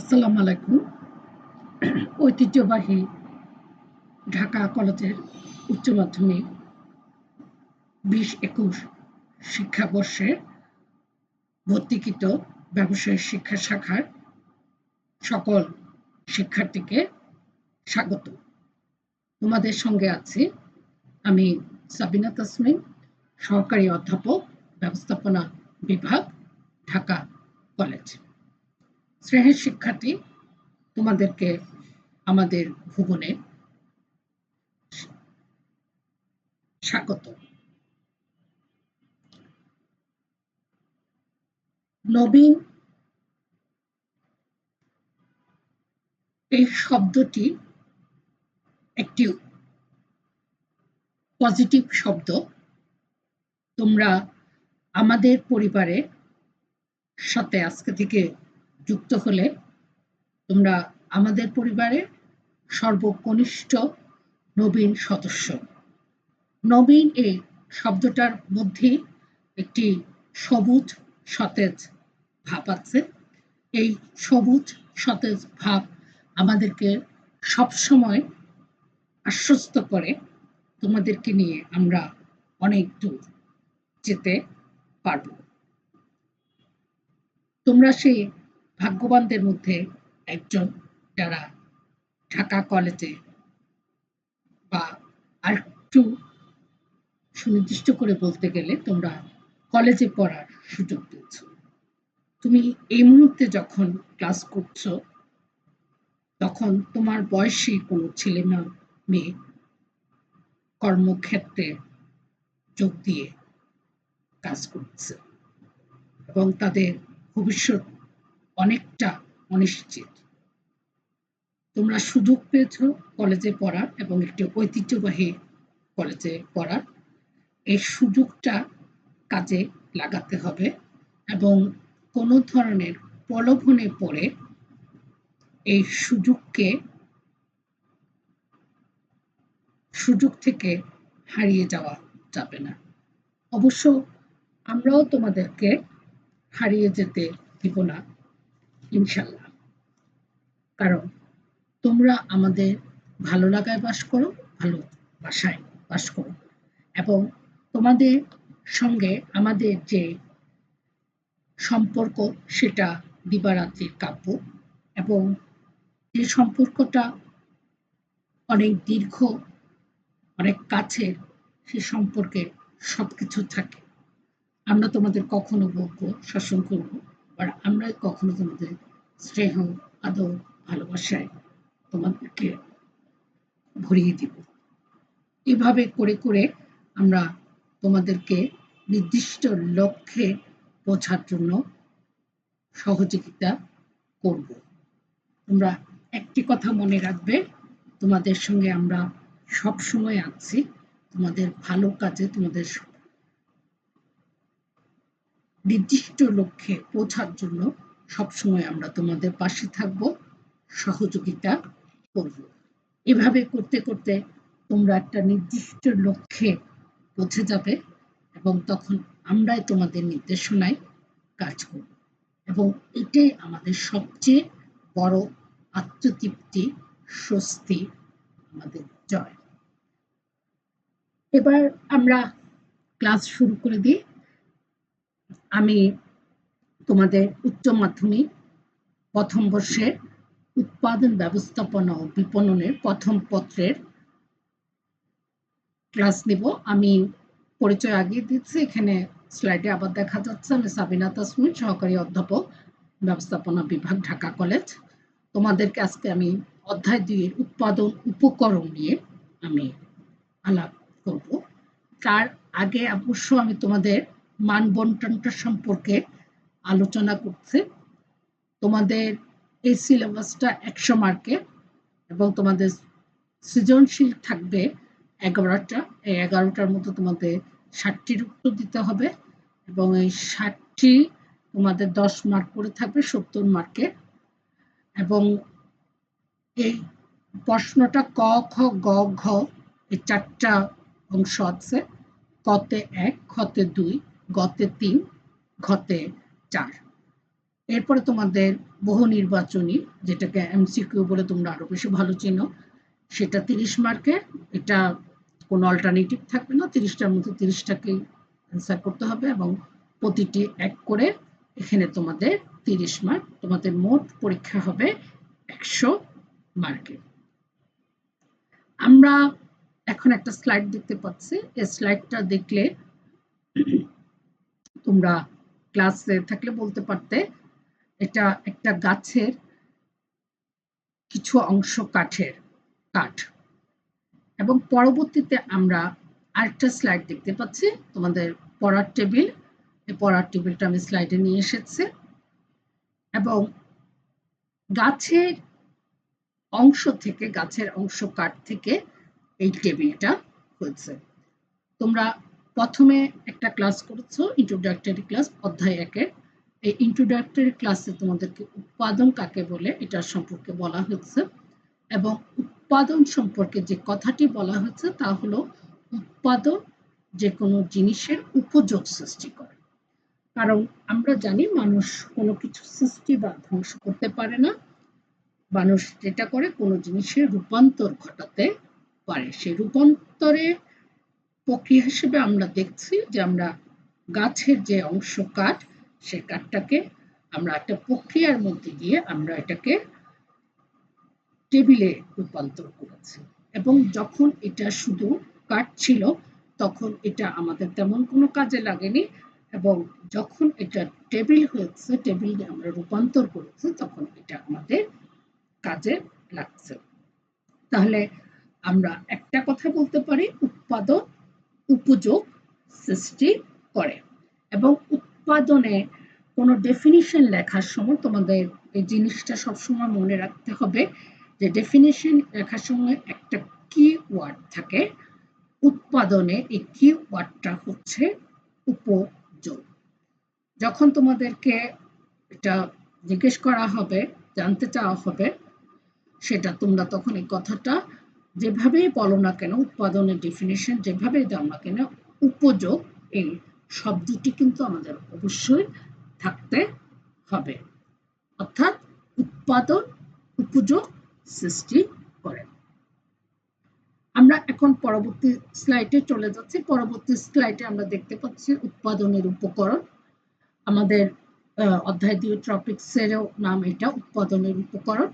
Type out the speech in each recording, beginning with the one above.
আসসালামু আলাইকুম। ঐতিহ্যবাহী ঢাকা কলেজের উচ্চ মাধ্যমিক 20-21 শিক্ষাবর্ষে ভর্তিকৃত ব্যবসায় শিক্ষা শাখার সকল শিক্ষার্থীকে স্বাগত। তোমাদের সঙ্গে আছি আমি সাবিনা তাসমিন, সহকারী অধ্যাপক, ব্যবস্থাপনা বিভাগ, ঢাকা কলেজ। স্নেহের শিক্ষার্থী, তোমাদেরকে আমাদের ভুবনে স্বাগত। নবীন এই শব্দটি একটি পজিটিভ শব্দ। তোমরা আমাদের পরিবারে সাথে আজকে থেকে যুক্ত হলে তোমরা আমাদের পরিবারে সর্বকনিষ্ঠ নবীন সদস্য। নবীন এই শব্দটার মধ্যেই একটি সবুজ সতেজ ভাব আছে। এই সবুজ সতেজ ভাব আমাদেরকে সবসময় আশ্বস্ত করে তোমাদেরকে নিয়ে আমরা অনেক দূর যেতে পারব। তোমরা সেই ভাগ্যবানদের মধ্যে একজন, যারা ঢাকা কলেজে বা আরেকটু সুনির্দিষ্ট করে বলতে গেলে তোমরা কলেজে পড়ার সুযোগ পেয়েছ। তুমি এই মুহূর্তে যখন ক্লাস করছো তখন তোমার বয়সী কোনো ছেলে না মেয়ে কর্মক্ষেত্রে যোগ দিয়ে কাজ করছে এবং তাদের ভবিষ্যৎ অনেকটা অনিশ্চিত। তোমরা সুযোগ পেয়েছ কলেজে পড়ার এবং একটি ঐতিহ্যবাহী কলেজে পড়ার। এই সুযোগটা কাজে লাগাতে হবে এবং কোনো ধরনের প্রলোভনে পড়ে এই সুযোগ থেকে হারিয়ে যাওয়া যাবে না। অবশ্য আমরাও তোমাদেরকে হারিয়ে যেতে দিব না ইনশাল্লাহ, কারণ তোমরা আমাদের ভালো লাগায় বাস করো, ভালোবাসায় বাস করো এবং তোমাদের সঙ্গে আমাদের যে সম্পর্ক সেটা দিবারাত্রির কাব্য এবং যে সম্পর্কটা অনেক দীর্ঘ, অনেক কাছের, সে সম্পর্কে সবকিছু থাকে। আমরা তোমাদের কখনো বলবো, শাসন করবো, আর আমরা কখনো তোমাদের স্নেহ, আদর, ভালোবাসায় তোমাদেরকে ভরিয়ে দিব। এভাবে করে করে আমরা তোমাদেরকে নির্দিষ্ট লক্ষ্যে পৌঁছার জন্য সহযোগিতা করব। তোমরা একটি কথা মনে রাখবে, তোমাদের সঙ্গে আমরা সব সময় আছি, তোমাদের ভালো কাজে, তোমাদের নির্দিষ্ট লক্ষ্যে পৌঁছার জন্য সবসময় আমরা তোমাদের পাশে থাকব, সহযোগিতা করব। এভাবে করতে করতে তোমরা একটা নির্দিষ্ট লক্ষ্যে পৌঁছে যাবে এবং তখন আমরাই তোমাদের নির্দেশনায় কাজ করব এবং এটাই আমাদের সবচেয়ে বড় আত্মতৃপ্তি, স্বস্তি, আমাদের জয়। এবার আমরা ক্লাস শুরু করে দিই। আমি তোমাদের উচ্চ মাধ্যমিক প্রথম বর্ষের উৎপাদন ব্যবস্থাপনা ও বিপণনের প্রথম পত্রের ক্লাস নিব। আমি পরিচয় আগে দিচ্ছি, এখানে স্লাইডে আবার দেখা যাচ্ছে। আমি সাবিনা তাসমিন, সহকারী অধ্যাপক, ব্যবস্থাপনা বিভাগ, ঢাকা কলেজ। তোমাদেরকে আজকে আমি অধ্যায় 2 এর উৎপাদন উপকরণ নিয়ে আমি আলাপ করব। তার আগে অবশ্য আমি তোমাদের মান বন্টনটা সম্পর্কে আলোচনা করছি। তোমাদের এই সিলেবাসটা 100 মার্কের এবং তোমাদের সৃজনশীল থাকবে 11টা। এই 11টার মধ্যে তোমাদের 60টির উত্তর দিতে হবে এবং এই 60টি তোমাদের 10 মার্ক করে থাকবে, 70 মার্কের। এবং এই প্রশ্নটা ক, খ, গ, ঘ এই 4টা অংশ আছে। কতে 1, খতে 2, গতে 3, ঘতে 4। এরপরে তোমাদের বহু নির্বাচনী, যেটাকে এমসিকিউ বলে তোমরা আরো বেশি ভালো চিনো, সেটা 30 মার্কের। এটা কোনো অল্টারনেটিভ থাকবে না, 30টার মধ্যে 30টাকেই অ্যান্সার করতে হবে এবং প্রতিটি এক করে এখানে তোমাদের 30 মার্ক। তোমাদের মোট পরীক্ষা হবে 100 মার্কের। আমরা এখন একটা স্লাইড দেখতে পাচ্ছি। এই স্লাইডটা দেখলে তোমরা ক্লাসে থাকলে বলতে পারতে এটা একটা গাছের কিছু অংশ কাঠের কাঠ, এবং পরবর্তীতে আমরা আরেকটা স্লাইড দেখতে পাচ্ছি তোমাদের পড়ার টেবিল। এই পড়ার টেবিলটা আমি স্লাইডে নিয়ে এসেছি, এবং গাছের অংশ থেকে, গাছের অংশ কাঠ থেকে এই টেবিলটা হয়েছে। তোমরা প্রথমে একটা ক্লাস করেছো, ইন্ট্রোডাক্টরি ক্লাস, অধ্যায় 1-এর। এই ইন্ট্রোডাক্টরি ক্লাসে তোমাদেরকে উৎপাদন কাকে বলে এটা সম্পর্কে বলা হয়েছে, এবং উৎপাদন সম্পর্কে যে কথাটি বলা হয়েছে তা হলো উৎপাদন যে কোনো জিনিসের উপযোগ সৃষ্টি করে। কারণ আমরা জানি মানুষ কোনো কিছু সৃষ্টি বা ধ্বংস করতে পারে না, মানুষ যেটা করে কোনো জিনিসের রূপান্তর ঘটাতে পারে। সেই রূপান্তরের প্রক্রিয়া হিসেবে আমরা দেখছি যে আমরা গাছের যে অংশ কাঠ, সে কাঠটাকে আমরা একটা প্রক্রিয়ার মধ্যে দিয়ে আমরা এটাকে টেবিলে রূপান্তর করেছি। এবং যখন এটা শুধু কাঠ ছিল তখন এটা আমাদের তেমন কোনো কাজে লাগেনি, এবং যখন এটা টেবিল হয়েছে, টেবিলে আমরা রূপান্তর করেছি, তখন এটা আমাদের কাজে লাগছে। তাহলে আমরা একটা কথা বলতে পারি, উৎপাদন উপযোগ সৃষ্টি করে। এবং উৎপাদনে কোনো ডেফিনিশন লেখার সময় তোমাদের এই জিনিসটা সবসময় মনে রাখতে হবে যে ডেফিনিশন লেখার সময় একটা কি ওয়ার্ড থাকে। উৎপাদনে এই কি ওয়ার্ডটা হচ্ছে উপযোগ। যখন তোমাদেরকে এটা জিজ্ঞেস করা হবে, জানতে চাওয়া হবে, সেটা তোমরা তখন এই কথাটা যেভাবেই বলো না কেন, উৎপাদনের ডেফিনিশন যেভাবেই দাও না কেন, উপযোগ এই শব্দটি কিন্তু আমাদের অবশ্যই থাকতে হবে। অর্থাৎ উৎপাদন উপযোগ সৃষ্টি করে। আমরা এখন পরবর্তী স্লাইডে চলে যাচ্ছি। পরবর্তী স্লাইডে আমরা দেখতে পাচ্ছি উৎপাদনের উপকরণ। আমাদের অধ্যায় 2 টপিকসেরও নাম এটা, উৎপাদনের উপকরণ।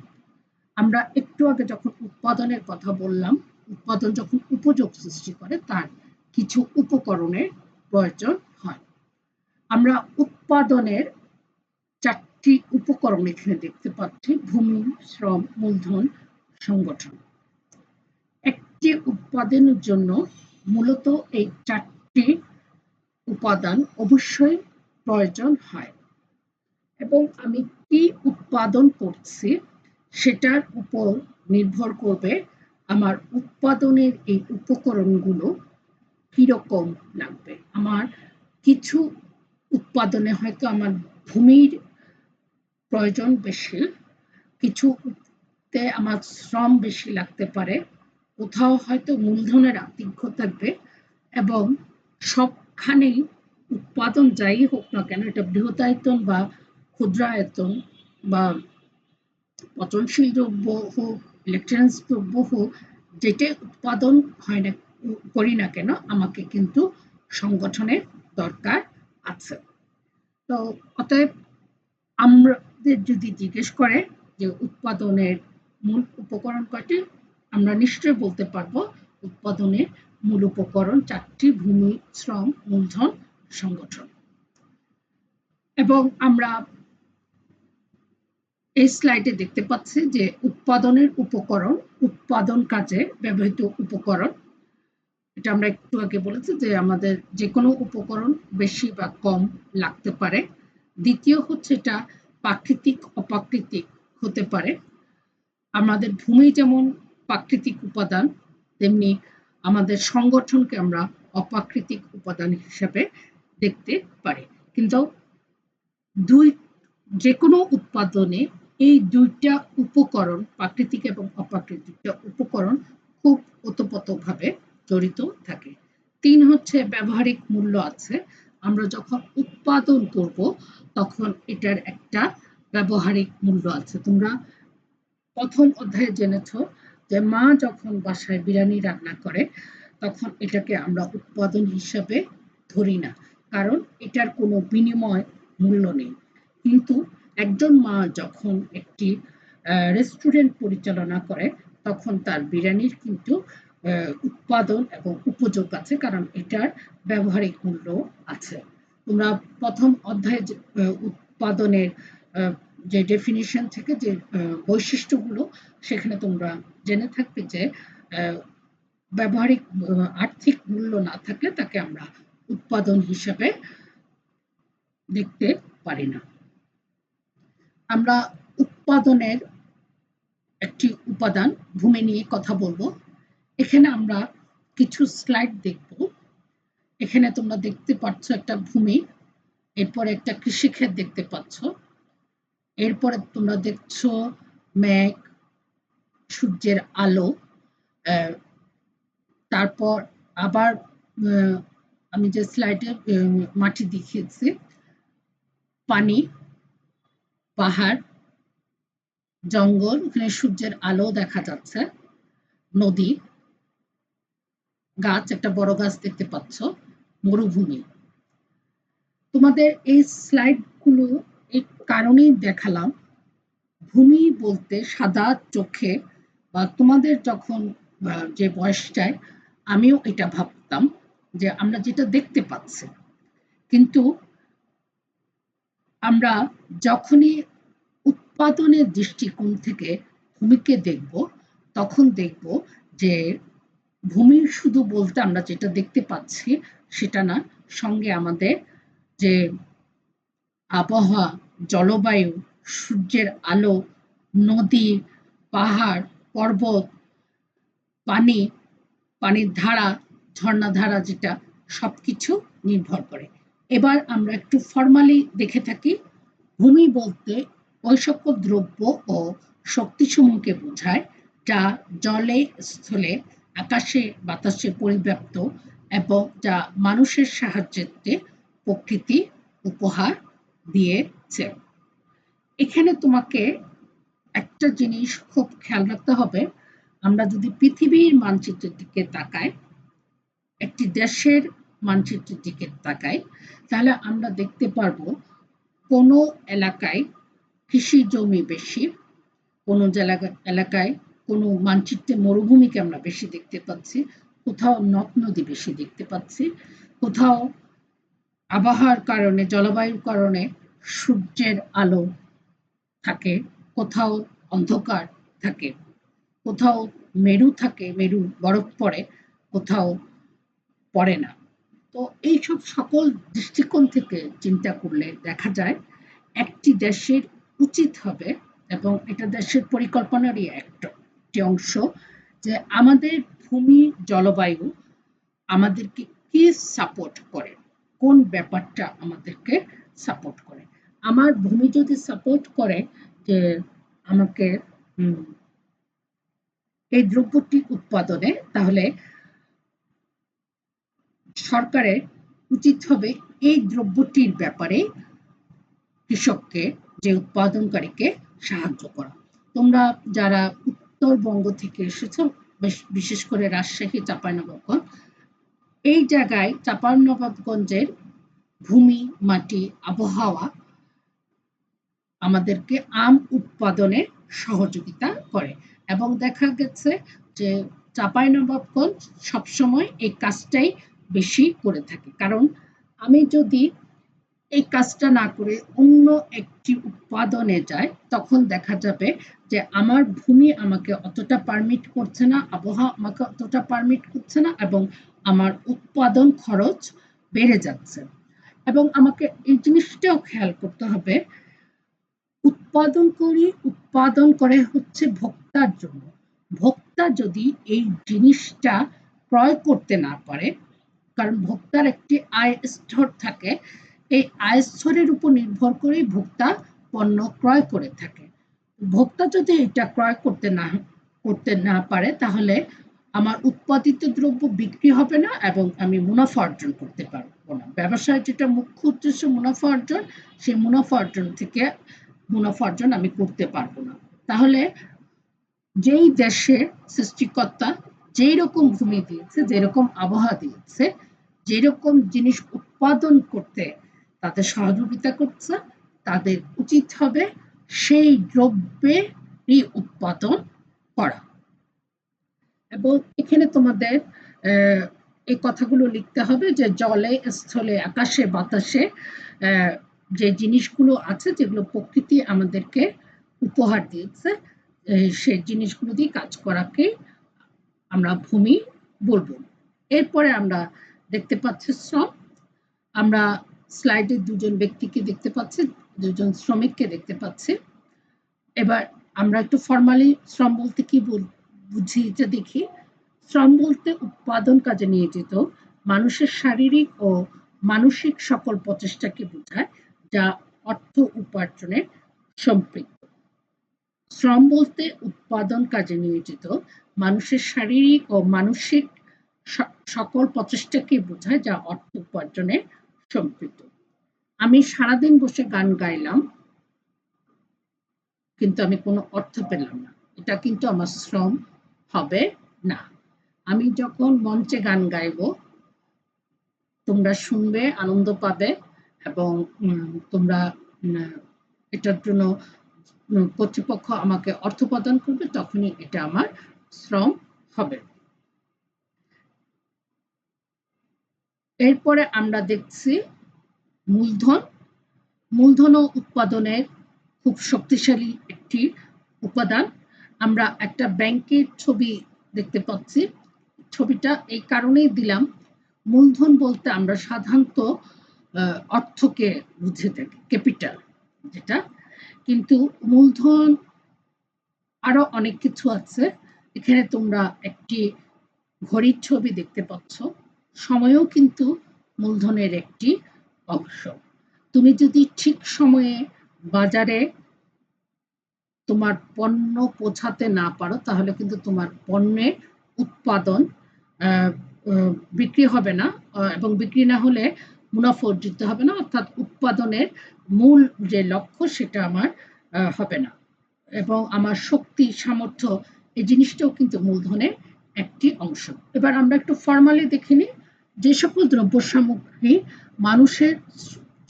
আমরা একটু আগে যখন উৎপাদনের কথা বললাম, উৎপাদন যখন উপযোগ সৃষ্টি করে তার কিছু উপকরণের প্রয়োজন হয়। আমরা উৎপাদনের 4টি উপকরণ এখানে দেখতে পাচ্ছি: ভূমি, শ্রম, মূলধন, সংগঠন। একটি উৎপাদনের জন্য মূলত এই 4টি উপাদান অবশ্যই প্রয়োজন হয়, এবং আমি কি উৎপাদন করছি সেটার উপর নির্ভর করবে আমার উৎপাদনের এই উপকরণগুলো কিরকম লাগবে। আমার কিছু উৎপাদনে হয়তো আমার ভূমির প্রয়োজন বেশি, কিছুতে আমার শ্রম বেশি লাগতে পারে, কোথাও হয়তো মূলধনের আধিক্য থাকবে, এবং সবখানেই উৎপাদন যাই হোক না কেন, এটা বৃহদায়তন বা ক্ষুদ্রায়তন বা পচনশীল দ্রব্য হোক, ইলেকট্রনিক্স দ্রব্য হোক, যেটাই উৎপাদন হয় না করি না কেন, আমাকে কিন্তু সংগঠনের দরকার আছে। তো অতএব আমাদের যদি জিজ্ঞেস করে যে উৎপাদনের মূল উপকরণ কয়টি, আমরা নিশ্চয়ই বলতে পারবো উৎপাদনের মূল উপকরণ 4টি: ভূমি, শ্রম, মূলধন, সংগঠন। এবং আমরা এই স্লাইডে দেখতে পাচ্ছি যে উৎপাদনের উপকরণ, উৎপাদন কাজে ব্যবহৃত উপকরণ। এটা আমরা একটু আগে বলেছি যে আমাদের যে কোনো উপকরণ বেশি বা কম লাগতে পারে। দ্বিতীয় হচ্ছে এটা প্রাকৃতিক, অপ্রাকৃতিক হতে পারে। আমাদের ভূমি যেমন প্রাকৃতিক উপাদান, তেমনি আমাদের সংগঠনকে আমরা অপ্রাকৃতিক উপাদান হিসেবে দেখতে পারি। কিন্তু যে কোনো উৎপাদনে এই 2টা উপকরণ, প্রাকৃতিক এবং অপ্রাকৃতিক উপকরণ, খুব ওতপ্রোতভাবে জড়িত থাকে। 3 হচ্ছে ব্যবহারিক মূল্য আছে। আমরা যখন উৎপাদন করব তখন এটার একটা ব্যবহারিক মূল্য আছে। তোমরা প্রথম অধ্যায়ে জেনেছ যে মা যখন বাসায় বিরিয়ানি রান্না করে তখন এটাকে আমরা উৎপাদন হিসাবে ধরি না, কারণ এটার কোনো বিনিময় মূল্য নেই। কিন্তু একজন মা যখন একটি রেস্টুরেন্ট পরিচালনা করে তখন তার বিরিয়ানির কিন্তু উৎপাদন এবং উপযোগ আছে, কারণ এটার ব্যবহারিক মূল্য আছে। তোমরা প্রথম অধ্যায়ে উৎপাদনের যে ডেফিনিশন থেকে যে বৈশিষ্ট্যগুলো সেখানে তোমরা জেনে থাকবে যে ব্যবহারিক আর্থিক মূল্য না থাকলে তাকে আমরা উৎপাদন হিসেবে দেখতে পারি না। আমরা উৎপাদনের একটি উপাদান ভূমি নিয়ে কথা বলবো। এখানে আমরা কিছু স্লাইড দেখব। এখানে তোমরা দেখতে পাচ্ছ একটা ভূমি, এরপরে একটা কৃষিক্ষেত দেখতে পাচ্ছ, এরপরে তোমরা দেখছো মেঘ, সূর্যের আলো, তারপর আবার আমি যে স্লাইডে মাটি দেখিয়েছি, পানি, পাহাড়, জঙ্গল, এখানে সূর্যের আলো দেখা যাচ্ছে, নদী, গাছ, একটা বড় গাছ দেখতে পাচ্ছ, মরুভূমি। তোমাদের এই স্লাইডগুলো এই কারণেই দেখালাম, ভূমি বলতে সাদা চোখে বা তোমাদের যখন যে বয়সটায় আমিও এটা ভাবতাম যে আমরা যেটা দেখতে পাচ্ছি, কিন্তু আমরা যখনই উৎপাদনের দৃষ্টিকোণ থেকে ভূমিকে দেখব তখন দেখব যে ভূমি শুধু বলতে আমরা যেটা দেখতে পাচ্ছি সেটা না, সঙ্গে আমাদের যে আবহাওয়া, জলবায়ু, সূর্যের আলো, নদী, পাহাড়, পর্বত, পানি, পানির ধারা, ঝর্ণাধারা, যেটা সবকিছু নির্ভর করে। এবার আমরা একটু ফর্মালি দেখে থাকি। ভূমি বলতে ওই সকল দ্রব্য ও শক্তিসমূহকে বোঝায় যা জলে, স্থলে, আকাশে, বাতাসে পরিব্যাপ্ত এবং যা মানুষের সাহায্যে প্রকৃতি উপহার দিয়েছে। এখানে তোমাকে একটা জিনিস খুব খেয়াল রাখতে হবে, আমরা যদি পৃথিবীর মানচিত্রের দিকে তাকাই, একটি দেশের মানচিত্রের দিকে তাকাই, তাহলে আমরা দেখতে পারবো কোনো এলাকায় কৃষি জমি বেশি, কোনো এলাকায় কোনো মানচিত্রে মরুভূমিকে আমরা বেশি দেখতে পাচ্ছি, কোথাও নদ নদী বেশি দেখতে পাচ্ছি, কোথাও আবহাওয়ার কারণে, জলবায়ুর কারণে সূর্যের আলো থাকে, কোথাও অন্ধকার থাকে, কোথাও মেরু থাকে, মেরু বরফ পড়ে, কোথাও পড়ে না। তো এইসব সকল দৃষ্টিকোণ থেকে চিন্তা করলে দেখা যায় একটি দেশের উচিত হবে, এবং এটা দেশের পরিকল্পনারই একটি অংশ, যে আমাদের ভূমি, জলবায়ু আমাদেরকে কি সাপোর্ট করে, কোন ব্যাপারটা আমাদেরকে সাপোর্ট করে। আমার ভূমি যদি সাপোর্ট করে যে আমাকে এই দ্রব্যটি উৎপাদনে, তাহলে সরকারের উচিত হবে এই দ্রব্যটির ব্যাপারে কৃষককে, যে উৎপাদনকারীকে সাহায্য করা। তোমরা যারা উত্তরবঙ্গ থেকে এসেছো, বিশেষ করে রাজশাহী, চাঁপাইনবাবগঞ্জ, এই জায়গায় চাঁপাইনবাবগঞ্জের ভূমি, মাটি, আবহাওয়া আমাদেরকে আম উৎপাদনে সহযোগিতা করে, এবং দেখা গেছে যে চাঁপাইনবাবগঞ্জ সবসময় এই কাজটাই বেশি করে থাকে। কারণ আমি যদি এই কাজটা না করে অন্য একটি উৎপাদনে যায়, তখন দেখা যাবে যে আমার ভূমি আমাকে অতটা পারমিট করছে না, আবহাওয়া আমাকে অতটা পারমিট করছে না, এবং আমার উৎপাদন খরচ বেড়ে যাচ্ছে। এবং আমাকে এই জিনিসটাও খেয়াল করতে হবে, উৎপাদন করে হচ্ছে ভোক্তার জন্য। ভোক্তা যদি এই জিনিসটা ক্রয় করতে না পারে, কারণ ভোক্তার একটি আয় স্তর থাকে, এই আয় স্তরের উপর নির্ভর করেই ভোক্তা পণ্য ক্রয় করে থাকে। ভোক্তা যদি এটা ক্রয় করতে না পারে, তাহলে আমার উৎপাদিত দ্রব্য বিক্রি হবে না এবং আমি মুনাফা অর্জন করতে পারবো না। ব্যবসায় যেটা মুখ্য উদ্দেশ্য মুনাফা অর্জন, সেই মুনাফা অর্জন থেকে মুনাফা অর্জন আমি করতে পারবো না। তাহলে যেই দেশের সৃষ্টিকর্তা যেই রকম ভূমি দিয়েছে, যেরকম আবহাওয়া দিয়েছে, যেরকম জিনিস উৎপাদন করতে তাদের সহযোগিতা করছে, তাদের উচিত হবে সেই দ্রব্যেরই উৎপাদন করা। এবং এখানে তোমাদের এই কথাগুলো লিখতে হবে যে জলে, স্থলে, আকাশে, বাতাসে যে জিনিসগুলো আছে, যেগুলো প্রকৃতি আমাদেরকে উপহার দিয়েছে, সেই জিনিসগুলো দিয়ে কাজ করাকে আমরা ভূমি বলবো। এরপরে আমরা দেখতে পাচ্ছি শ্রম। আমরা স্লাইডে দুজন ব্যক্তিকে দেখতে পাচ্ছি, দুজন শ্রমিককে দেখতে পাচ্ছি। এবার আমরা একটু ফর্মালি শ্রম বলতে কি বুঝি এটা দেখি। শ্রম বলতে উৎপাদন কাজে নিয়োজিত মানুষের শারীরিক ও মানসিক সকল প্রচেষ্টাকে বোঝায়, যা অর্থ উপার্জনে সম্পৃক্ত। শ্রম বলতে উৎপাদন কাজে নিয়োজিত মানুষের শারীরিক ও মানসিক সকল প্রচেষ্টাকে বোঝায়, যা অর্থ উপার্জনে সম্পৃক্ত। আমি সারাদিন বসে গান গাইলাম, কিন্তু আমি কোনো অর্থ পেলাম না, এটা কিন্তু আমার শ্রম হবে না। আমি যখন মঞ্চে গান গাইব, তোমরা শুনবে, আনন্দ পাবে, এবং তোমরা এটার জন্য কর্তৃপক্ষ আমাকে অর্থ প্রদান করবে, তখনই এটা আমার শ্রম হবে। এরপরে আমরা দেখছি মূলধন। মূলধন ও উৎপাদনের খুব শক্তিশালী একটি উপাদান। আমরা একটা ব্যাংকের ছবি দেখতে পাচ্ছি। ছবিটা এই কারণেই দিলাম, মূলধন বলতে আমরা সাধারণত অর্থকে বুঝে থাকি, ক্যাপিটাল যেটা, কিন্তু মূলধন আরো অনেক কিছু আছে। এখানে তোমরা একটি ঘড়ির ছবি দেখতে পাচ্ছ, সময়ও কিন্তু মূলধনের একটি অংশ। তুমি যদি ঠিক সময়ে বাজারে তোমার পণ্য পৌঁছাতে না পারো, তাহলে কিন্তু তোমার পণ্যের উৎপাদন বিক্রি হবে না, এবং বিক্রি না হলে মুনাফা অর্জিত হবে না, অর্থাৎ উৎপাদনের মূল যে লক্ষ্য সেটা আমার হবে না। এবং আমার শক্তি, সামর্থ্য, এই জিনিসটাও কিন্তু মূলধনের একটি অংশ। এবার আমরা একটু ফর্মালি দেখে নিই, যে সকল দ্রব্য সামগ্রী মানুষের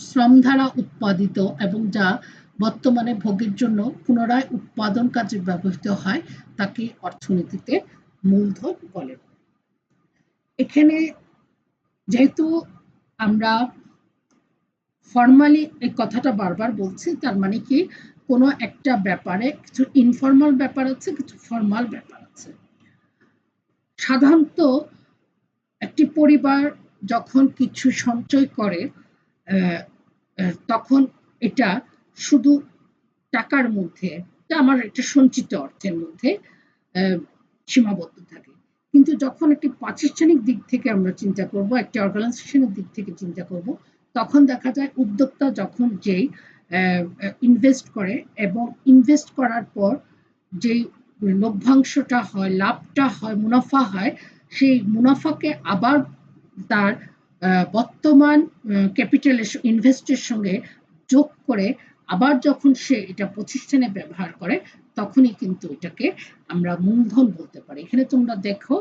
শ্রম দ্বারা উৎপাদিত এবং যা বর্তমানে ভোগের জন্য পুনরায় উৎপাদন কাজে ব্যবহৃত হয়, তাকে অর্থনীতিতে মূলধন বলে। এখানে যেহেতু আমরা ফর্মালি এই কথাটা বারবার বলছি, তার মানে কি কোনো একটা ব্যাপারে কিছু ইনফর্মাল ব্যাপার আছে, কিছু ফর্মাল ব্যাপার আছে। সাধারণত একটি পরিবার যখন কিছু সঞ্চয় করে, তখন এটা শুধু টাকার মধ্যে, আমার একটা সঞ্চিত অর্থের মধ্যে সীমাবদ্ধ থাকে। কিন্তু যখন একটি প্রাতিষ্ঠানিক দিক থেকে আমরা চিন্তা করব, একটি অর্গানাইজেশনের দিক থেকে চিন্তা করব, তখন দেখা যায় উদ্যোক্তা যখন যেই ইনভেস্ট করে, এবং ইনভেস্ট করার পর যেই লভ্যাংশটা হয়, লাভটা হয়, মুনাফা হয়, সেই মুনাফাকে আবার তার বর্তমান ক্যাপিটালের ইনভেস্টের সঙ্গে যোগ করে আবার যখন সে এটা প্রতিষ্ঠানে ব্যবহার করে, তখনই কিন্তু এটাকে আমরা মূলধন বলতে পারি। এখানে তোমরা দেখো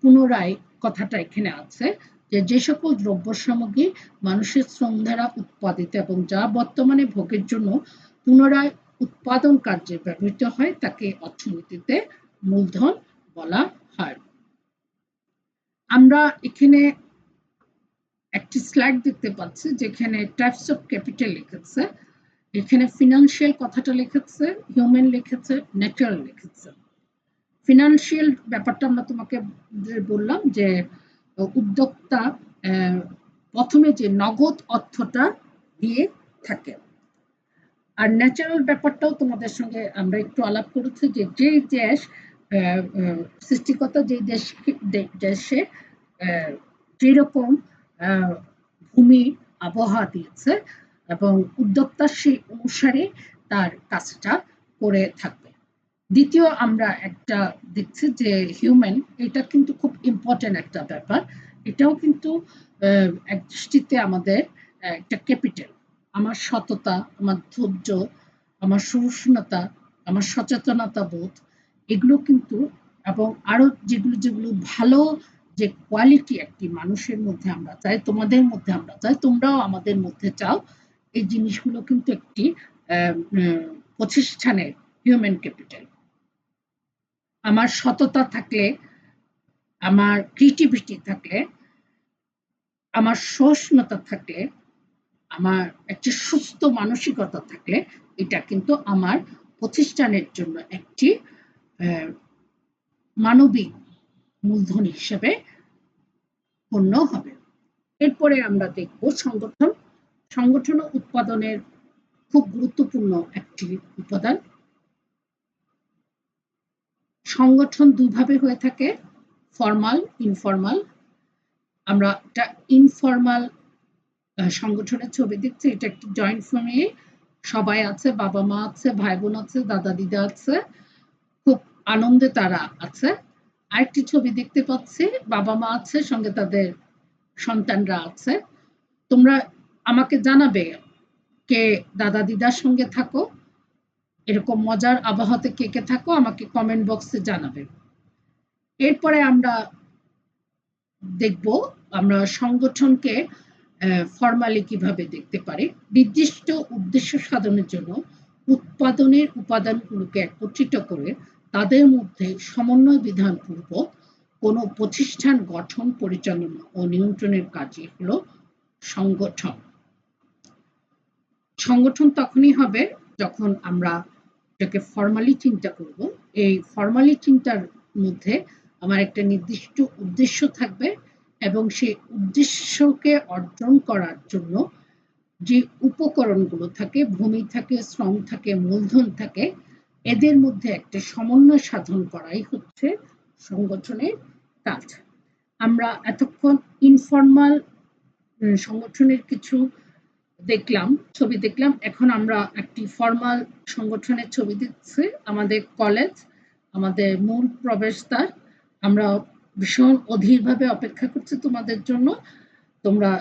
পুনরায় কথাটা এখানে আছে, যে সকল দ্রব্য সামগ্রী মানুষের শ্রম দ্বারা উৎপাদিত এবং যা বর্তমানে ভোগের জন্য পুনরায় উৎপাদন কার্যে ব্যবহৃত হয়, তাকে অর্থনীতিতে মূলধন বলা হয়। আমরা এখানে একটি স্লাইড দেখতে পাচ্ছি, যেখানে টাইপস অফ ক্যাপিটাল লিখেছে। এখানে ফিনান্সিয়াল কথাটা লিখেছে, হিউম্যান লিখেছে, ন্যাচারাল লিখেছে। ফিনান্সিয়াল ব্যাপারটা আমরা তোমাকে বললাম যে উদ্যোক্তা প্রথমে যে নগদ অর্থটা দিয়ে থাকে। আর ন্যাচারাল ব্যাপারটাও তোমাদের সঙ্গে আমরা একটু আলাপ করেছি, যে যেই দেশ সৃষ্টিকর্তা যেই দেশে যেরকম ভূমি আবহাওয়া দিয়েছে, এবং উদ্যোক্তা সেই অনুসারে তার কাজটা করে থাকবে। দ্বিতীয় আমরা একটা দেখছি যে হিউম্যান, এটা কিন্তু খুব ইম্পর্টেন্ট একটা ব্যাপার। এটাও কিন্তু এক দৃষ্টিতে আমাদের একটা ক্যাপিটাল। আমার সততা, আমার ধৈর্য, আমার সহিষ্ণুতা, আমার সচেতনতা বোধ, এগুলো কিন্তু এবং আরো যেগুলো যেগুলো ভালো যে কোয়ালিটি একটি মানুষের মধ্যে আমরা চাই, তোমাদের মধ্যে আমরা চাই, তোমরাও আমাদের মধ্যে চাও, এই জিনিসগুলো কিন্তু একটি প্রতিষ্ঠানের হিউম্যান ক্যাপিটাল। আমার সততা থাকলে, আমার ক্রিয়েটিভিটি থাকলে, আমার সহিষ্ণুতা থাকলে, আমার একটি সুস্থ মানসিকতা থাকলে, এটা কিন্তু আমার প্রতিষ্ঠানের জন্য একটি মানবিক মূলধন হিসেবে গণ্য হবে। এরপরে আমরা দেখব সংগঠন। সংগঠন উৎপাদনের খুব গুরুত্বপূর্ণ একটি উপাদান। সংগঠন দুইভাবে হয়ে থাকে, ফর্মাল, ইনফর্মাল। আমরা একটা ইনফর্মাল সংগঠনের ছবি দেখছি, এটা একটি জয়েন্ট ফ্যামিলি, সবাই আছে, বাবা মা আছে, ভাই বোন আছে, দাদা দিদা আছে, খুব আনন্দে তারা আছে। আরেকটি ছবি দেখতে পাচ্ছি, বাবা মা আছে, সঙ্গে তাদের সন্তানরা আছে। তোমরা আমাকে জানাবে কে দাদা দিদার সঙ্গে থাকো, এরকম মজার আবহাওয়াতে কে কে থাকো, আমাকে কমেন্ট বক্সে জানাবে। এরপরে আমরা দেখব আমরা সংগঠনকে ফর্মালি কিভাবে দেখতে পারি। নির্দিষ্ট উদ্দেশ্য সাধনের জন্য উৎপাদনের উপাদানগুলোকে একত্রিত করে তাদের মধ্যে সমন্বয় বিধানপূর্বক কোনো প্রতিষ্ঠান গঠন, পরিচালনা ও নিয়ন্ত্রণের কাজই হলো সংগঠন। সংগঠন তখনই হবে যখন আমরা এটাকে ফর্মালি চিন্তা করব। এই ফর্মালি চিন্তার মধ্যে আমার একটা নির্দিষ্ট উদ্দেশ্য থাকবে এবং সেই উদ্দেশ্যকে অর্জন করার জন্য যে উপকরণগুলো থাকে, ভূমি থাকে, শ্রম থাকে, মূলধন থাকে, এদের মধ্যে একটা সমন্বয় সাধন করাই হচ্ছে সংগঠনের কাজ। আমরা এতক্ষণ ইনফর্মাল সংগঠনের কিছু দেখলাম, ছবি দেখলাম। এখন আমরা একটি ফর্মাল সংগঠনের ছবি দিচ্ছি, আমাদের কলেজ, আমাদের মূল প্রবেশদ্বার। আমরা ভীষণ অধীরভাবে অপেক্ষা করছি তোমাদের জন্য। তোমরা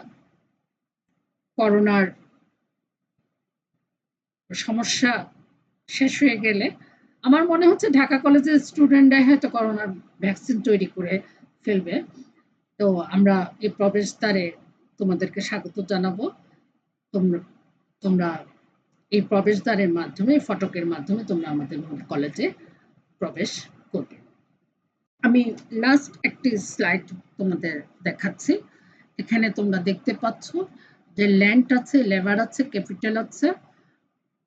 করোনার সমস্যা শেষ হয়ে গেলে, আমার মনে হচ্ছে ঢাকা কলেজের স্টুডেন্টরা হয়তো করোনার ভ্যাকসিন তৈরি করে ফেলবে। তো আমরা এই প্রবেশদ্বারে তোমাদেরকে স্বাগত জানাবো। তোমরা এই প্রবেশদ্বারের মাধ্যমে, ফটকের মাধ্যমে তোমরা আমাদের মূল কলেজে প্রবেশ করবে। আমি লাস্ট একটি স্লাইড তোমাদের দেখাচ্ছি। এখানে তোমরা দেখতে পাচ্ছ যে ল্যান্ড আছে, লেবার আছে, ক্যাপিটাল আছে,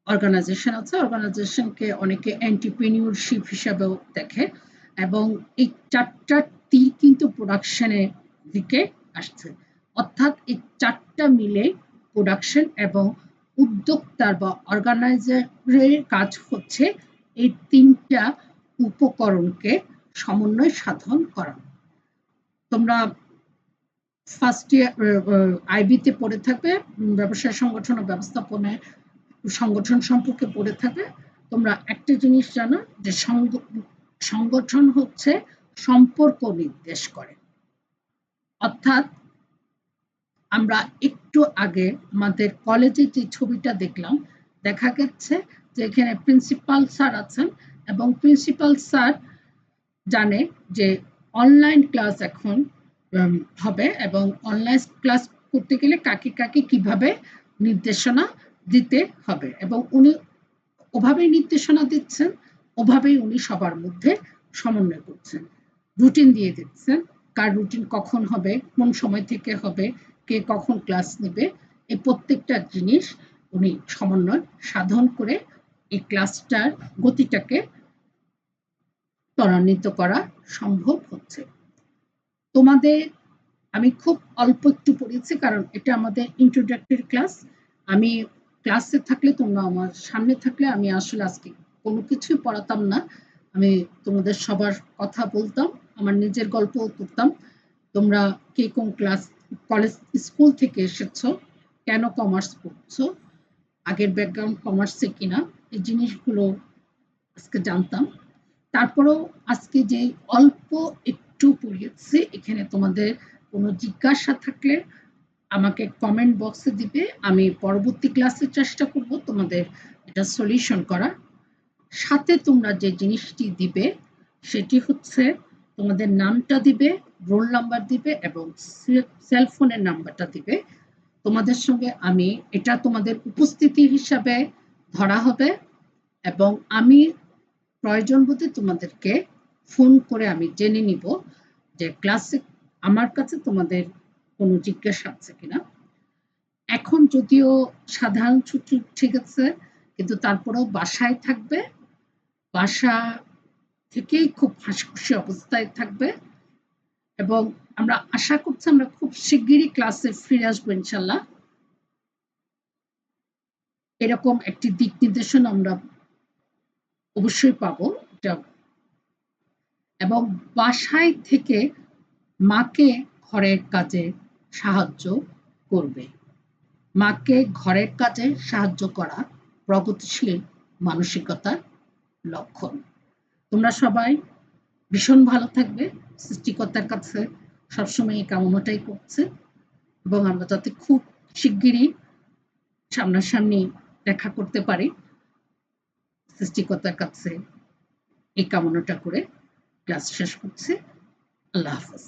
অর্গানাইজেশন আছে। অর্গানাইজেশনকে অনেকে এন্টারপ্রেনিউরশিপ হিসাবেও দেখে এবং এই চারটা তীর কিন্তু প্রোডাকশনের দিকে আসছে। অর্থাৎ এই চারটা মিলে প্রোডাকশন এবং উদ্যোক্তার বা অর্গানাইজারের কাজ হচ্ছে এই তিনটা উপকরণকে সমন্বয় সাধন করা। তোমরা ফার্স্ট ইয়ার আইবিতে পড়ে থাকবে, ব্যবসায় সংগঠন ও ব্যবস্থাপনায় সংগঠন সম্পর্কে পড়ে থাকবে। তোমরা একটা জিনিস জানো যে সংগঠন হচ্ছে সম্পর্ক নির্দেশ করে। অর্থাৎ আমরা একটু আগে আমাদের কলেজে যে ছবিটা দেখলাম, দেখা গেছে যে এখানে প্রিন্সিপাল স্যার আছেন এবং প্রিন্সিপাল স্যার জানে যে অনলাইন ক্লাস এখন হবে এবং অনলাইন ক্লাস করতে গেলে কাকে কাকে কিভাবে নির্দেশনা দিতে হবে, এবং উনি ওভাবেই নির্দেশনা দিচ্ছেন, ওভাবেই উনি সবার মধ্যে সমন্বয় করছেন, রুটিন দিয়ে দিচ্ছেন, কার রুটিন কখন হবে, কোন সময় থেকে হবে, কে কখন ক্লাস নেবে, এই প্রত্যেকটা জিনিস উনি সমন্বয় সাধন করে এই ক্লাসটার গতিটাকে ত্বরান্বিত করা সম্ভব হচ্ছে। তোমাদের আমি খুব অল্প একটু পড়িয়েছি কারণ এটা আমাদের ইন্ট্রোডাক্টরি ক্লাস। আমি ক্লাসে থাকলে, তোমরা আমার সামনে থাকলে আমি আসলে আজকে কোনো কিছুই পড়াতাম না, আমি তোমাদের সবার কথা বলতাম, আমার নিজের গল্পও করতাম। তোমরা কে কোন ক্লাস, কলেজ, স্কুল থেকে এসেছো, কেন কমার্স পড়ছো, আগের ব্যাকগ্রাউন্ড কমার্সে কিনা, এই জিনিসগুলো আজকে জানতাম। তারপরেও আজকে যে অল্প একটু পড়িয়েছি, এখানে তোমাদের কোনো জিজ্ঞাসা থাকলে আমাকে কমেন্ট বক্সে দিবে। আমি পরবর্তী ক্লাসে চেষ্টা করব তোমাদের এটা সলিউশন করার। সাথে তোমরা যে জিনিসটি দিবে সেটি হচ্ছে তোমাদের নামটা দিবে, রোল নাম্বার দিবে এবং সেল ফোনের নাম্বারটা দিবে। তোমাদের সঙ্গে আমি এটা তোমাদের উপস্থিতি হিসাবে ধরা হবে এবং আমি প্রয়োজন বোধে তোমাদেরকে ফোন করে আমি জেনে নিব যে ক্লাসে আমার কাছে তোমাদের কোনো জিজ্ঞাসা আছে কিনা। এখন যদিও সাধারণ ছুটি ঠিক আছে, কিন্তু তারপরেও বাসায় থাকবে, বাসা থেকেই খুব হাসিখুশি অবস্থায় থাকবে এবং আমরা আশা করছি আমরা খুব শিগগিরই ক্লাসে ফিরে আসবো ইনশাল্লাহ। এরকম একটি দিক নির্দেশনা আমরা অবশ্যই পাবো এবং বাসায় থেকে মাকে ঘরের কাজে সাহায্য করবে। মাকে ঘরের কাজে সাহায্য করা প্রগতিশীল মানসিকতার লক্ষণ। তোমরা সবাই ভীষণ ভালো থাকবে। সৃষ্টিকর্তার কাছে সবসময় এই কামনাটাই করছে এবং আমরা যাতে খুব শিগগিরই সামনাসামনি দেখা করতে পারি, সৃষ্টিকর্তার কাছে এই কামনাটা করে ক্লাস শেষ করছি। আল্লাহ হাফেজ।